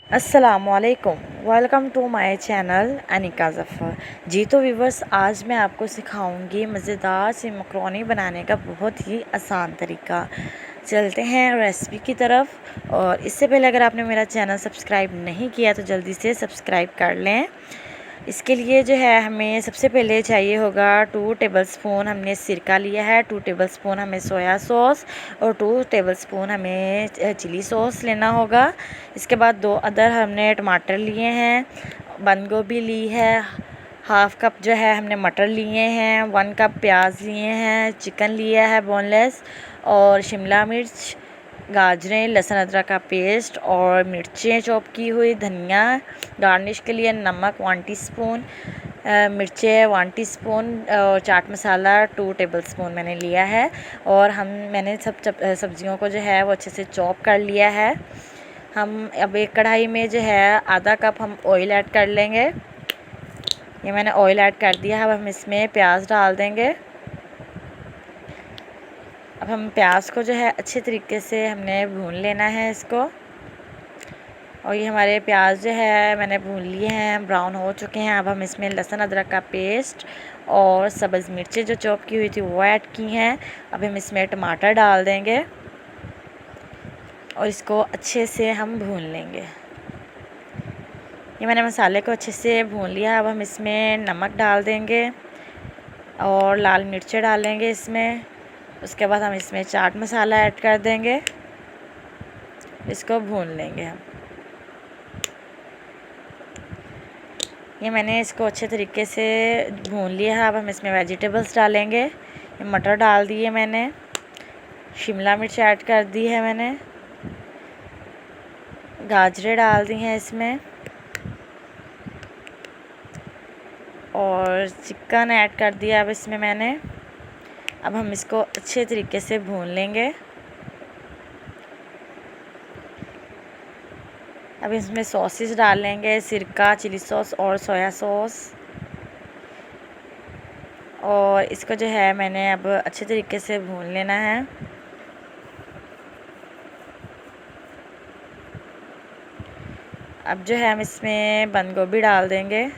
अस्सलामुअलैकुम, welcome to my channel Anika Zafar. जी तो व्यूवर्स, आज मैं आपको सिखाऊंगी मज़ेदार सी मकरोनी बनाने का बहुत ही आसान तरीका। चलते हैं रेसिपी की तरफ। और इससे पहले अगर आपने मेरा चैनल सब्सक्राइब नहीं किया तो जल्दी से सब्सक्राइब कर लें। इसके लिए जो है हमें सबसे पहले चाहिए होगा 2 टेबलस्पून हमने सिरका लिया है, 2 टेबलस्पून हमें सोया सॉस और 2 टेबलस्पून हमें चिली सॉस लेना होगा। इसके बाद 2 अदर हमने टमाटर लिए हैं, बंद गोभी ली है, हाफ़ कप जो है हमने मटर लिए हैं, 1 कप प्याज लिए हैं, चिकन लिया है बोनलेस, और शिमला मिर्च, गाजरें, लहसुन अदरक का पेस्ट और मिर्चें चॉप की हुई, धनिया, गार्निश के लिए नमक 1 टीस्पून, मिर्चें 1 टीस्पून और चाट मसाला 2 टेबलस्पून मैंने लिया है। और मैंने सब्जियों को जो है वो अच्छे से चॉप कर लिया है। हम अब एक कढ़ाई में जो है आधा कप हम ऑयल ऐड कर लेंगे। ये मैंने ऑयल ऐड कर दिया है। अब हम इसमें प्याज डाल देंगे। अब हम प्याज को जो है अच्छे तरीके से हमने भून लेना है इसको। और ये हमारे प्याज जो है मैंने भून लिए हैं, ब्राउन हो चुके हैं। अब हम इसमें लहसुन अदरक का पेस्ट और सब्ज़ मिर्चें जो चॉप की हुई थी वो ऐड की हैं। अब हम इसमें टमाटर डाल देंगे और इसको अच्छे से हम भून लेंगे। ये मैंने मसाले को अच्छे से भून लिया। अब हम इसमें नमक डाल देंगे और लाल मिर्चें डालेंगे इसमें। उसके बाद हम इसमें चाट मसाला ऐड कर देंगे, इसको भून लेंगे हम। ये मैंने इसको अच्छे तरीके से भून लिया है। अब हम इसमें वेजिटेबल्स डालेंगे। ये मटर डाल दिए मैंने, शिमला मिर्च ऐड कर दी है मैंने, गाजरें डाल दी हैं इसमें, और चिकन ऐड कर दिया अब इसमें मैंने। अब हम इसको अच्छे तरीके से भून लेंगे। अब इसमें सॉसेस डाल लेंगे, सिरका, चिली सॉस और सोया सॉस। और इसको जो है मैंने अब अच्छे तरीके से भून लेना है। अब जो है हम इसमें बंद गोभी डाल देंगे।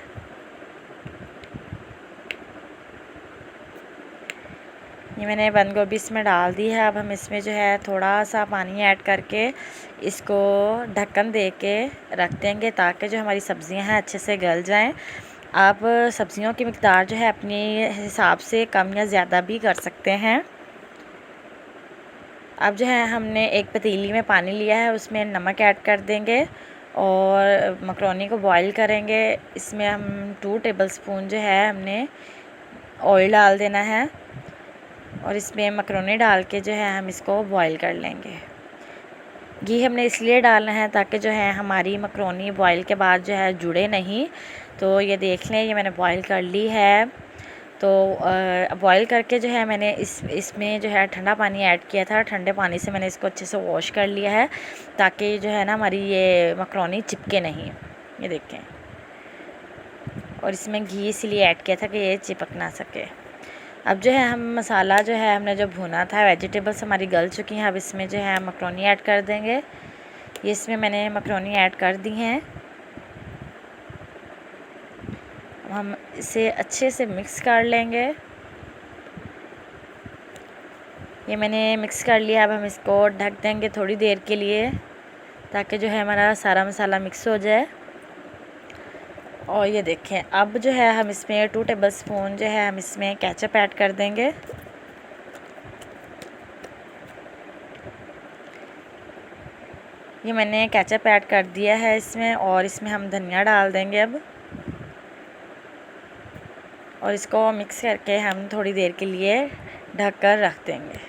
ये मैंने बंद गोभी इसमें डाल दी है। अब हम इसमें जो है थोड़ा सा पानी ऐड करके इसको ढक्कन दे के रख देंगे ताकि जो हमारी सब्ज़ियां हैं अच्छे से गल जाएं। आप सब्ज़ियों की मिक़दार जो है अपने हिसाब से कम या ज़्यादा भी कर सकते हैं। अब जो है हमने एक पतीली में पानी लिया है, उसमें नमक ऐड कर देंगे और मकरोनी को बॉईल करेंगे। इसमें हम 2 टेबलस्पून जो है हमने ऑयल डाल देना है और इसमें मकरोनी डाल के जो है हम इसको बॉईल कर लेंगे। घी हमने इसलिए डालना है ताकि जो है हमारी मकरोनी बॉईल के बाद जो है जुड़े नहीं। तो ये देख लें, ये मैंने बॉईल कर ली है। तो बॉईल करके जो है मैंने इसमें जो है ठंडा पानी ऐड किया था। ठंडे पानी से मैंने इसको अच्छे से वॉश कर लिया है ताकि जो है ना हमारी ये मकरोनी चिपके नहीं। ये देखें, और इसमें घी इसलिए ऐड किया था कि ये चिपक ना सके। अब जो है हम मसाला जो है हमने जो भुना था, वेजिटेबल्स हमारी गल चुकी हैं। अब इसमें जो है मकरोनी ऐड कर देंगे। ये इसमें मैंने मकरोनी ऐड कर दी हैं। अब हम इसे अच्छे से मिक्स कर लेंगे। ये मैंने मिक्स कर लिया। अब हम इसको ढक देंगे थोड़ी देर के लिए ताकि जो है हमारा सारा मसाला मिक्स हो जाए। और ये देखें, अब जो है हम इसमें 2 टेबलस्पून जो है हम इसमें केचप ऐड कर देंगे। ये मैंने केचप ऐड कर दिया है इसमें, और इसमें हम धनिया डाल देंगे अब। और इसको मिक्स करके हम थोड़ी देर के लिए ढक कर रख देंगे।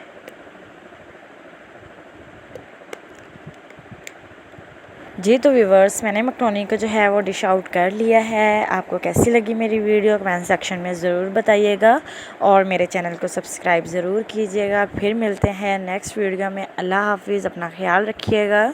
जी तो व्यूवर्स, मैंने मकरोनी को जो है वो डिश आउट कर लिया है। आपको कैसी लगी मेरी वीडियो कमेंट सेक्शन में ज़रूर बताइएगा और मेरे चैनल को सब्सक्राइब ज़रूर कीजिएगा। फिर मिलते हैं नेक्स्ट वीडियो में। अल्लाह हाफिज़, अपना ख्याल रखिएगा।